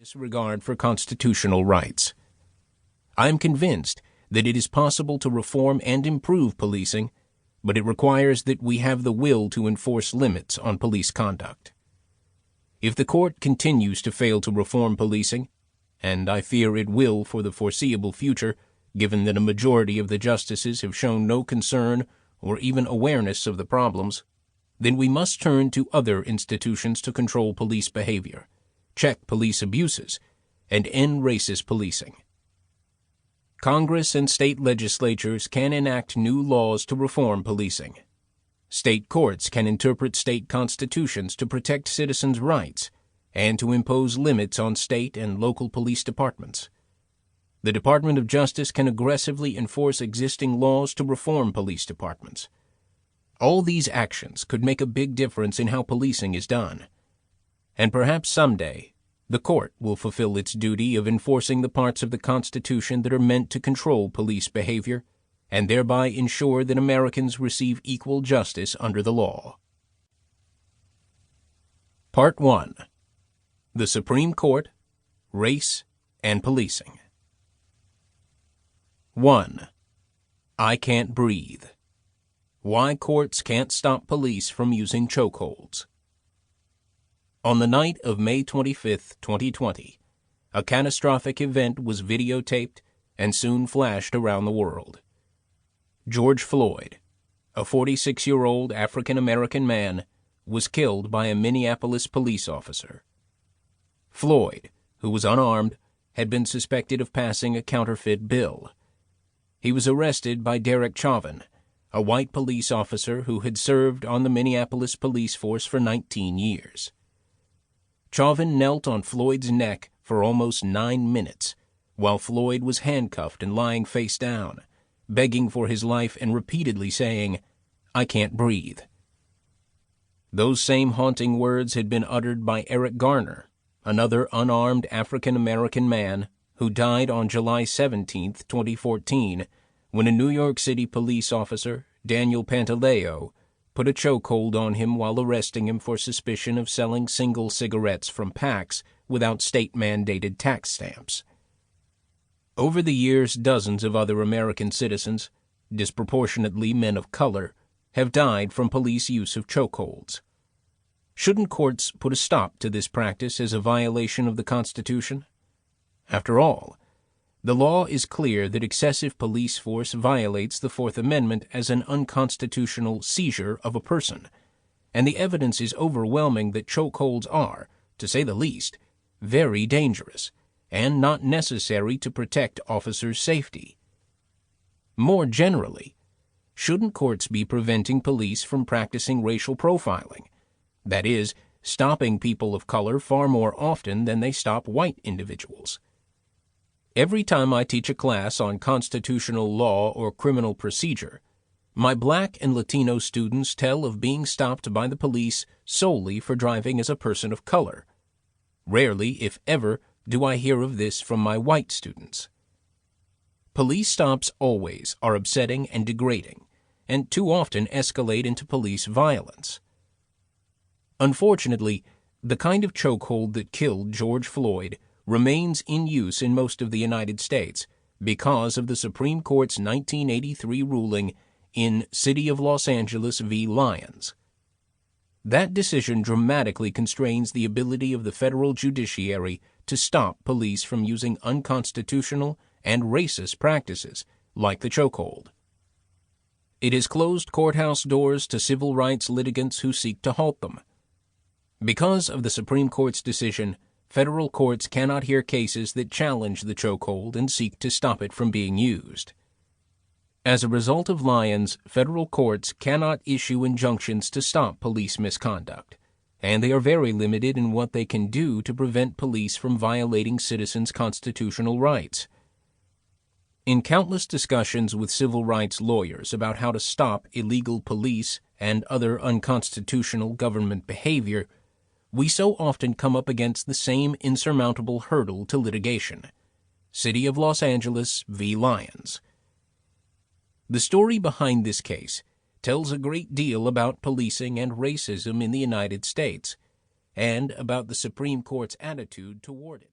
disregard for constitutional rights. I am convinced that it is possible to reform and improve policing, but it requires that we have the will to enforce limits on police conduct. If the court continues to fail to reform policing, and I fear it will for the foreseeable future, given that a majority of the justices have shown no concern or even awareness of the problems, then we must turn to other institutions to control police behavior, check police abuses, and end racist policing. Congress and state legislatures can enact new laws to reform policing. State courts can interpret state constitutions to protect citizens' rights and to impose limits on state and local police departments. The Department of Justice can aggressively enforce existing laws to reform police departments. All these actions could make a big difference in how policing is done. And perhaps someday, the court will fulfill its duty of enforcing the parts of the Constitution that are meant to control police behavior and thereby ensure that Americans receive equal justice under the law. Part 1. The Supreme Court, Race, and Policing. 1. I Can't Breathe. Why Courts Can't Stop Police from Using Chokeholds. On the night of May 25, 2020, a catastrophic event was videotaped and soon flashed around the world. George Floyd, a 46-year-old African-American man, was killed by a Minneapolis police officer. Floyd, who was unarmed, had been suspected of passing a counterfeit bill. He was arrested by Derek Chauvin, a white police officer who had served on the Minneapolis police force for 19 years. Chauvin knelt on Floyd's neck for almost 9 minutes, while Floyd was handcuffed and lying face down, begging for his life and repeatedly saying, "I can't breathe." Those same haunting words had been uttered by Eric Garner, another unarmed African-American man who died on July 17, 2014, when a New York City police officer, Daniel Pantaleo, put a chokehold on him while arresting him for suspicion of selling single cigarettes from packs without state-mandated tax stamps. Over the years, dozens of other American citizens, disproportionately men of color, have died from police use of chokeholds. Shouldn't courts put a stop to this practice as a violation of the Constitution? After all, the law is clear that excessive police force violates the Fourth Amendment as an unconstitutional seizure of a person, and the evidence is overwhelming that chokeholds are, to say the least, very dangerous and not necessary to protect officers' safety. More generally, shouldn't courts be preventing police from practicing racial profiling? That is, stopping people of color far more often than they stop white individuals. Every time I teach a class on constitutional law or criminal procedure, my black and Latino students tell of being stopped by the police solely for driving as a person of color. Rarely, if ever, do I hear of this from my white students. Police stops always are upsetting and degrading, and too often escalate into police violence. Unfortunately, the kind of chokehold that killed George Floyd remains in use in most of the United States because of the Supreme Court's 1983 ruling in City of Los Angeles v. Lyons. That decision dramatically constrains the ability of the federal judiciary to stop police from using unconstitutional and racist practices like the chokehold. It has closed courthouse doors to civil rights litigants who seek to halt them. Because of the Supreme Court's decision, federal courts cannot hear cases that challenge the chokehold and seek to stop it from being used. As a result of Lyons, federal courts cannot issue injunctions to stop police misconduct, and they are very limited in what they can do to prevent police from violating citizens' constitutional rights. In countless discussions with civil rights lawyers about how to stop illegal police and other unconstitutional government behavior, we so often come up against the same insurmountable hurdle to litigation: City of Los Angeles v. Lyons. The story behind this case tells a great deal about policing and racism in the United States, and about the Supreme Court's attitude toward it.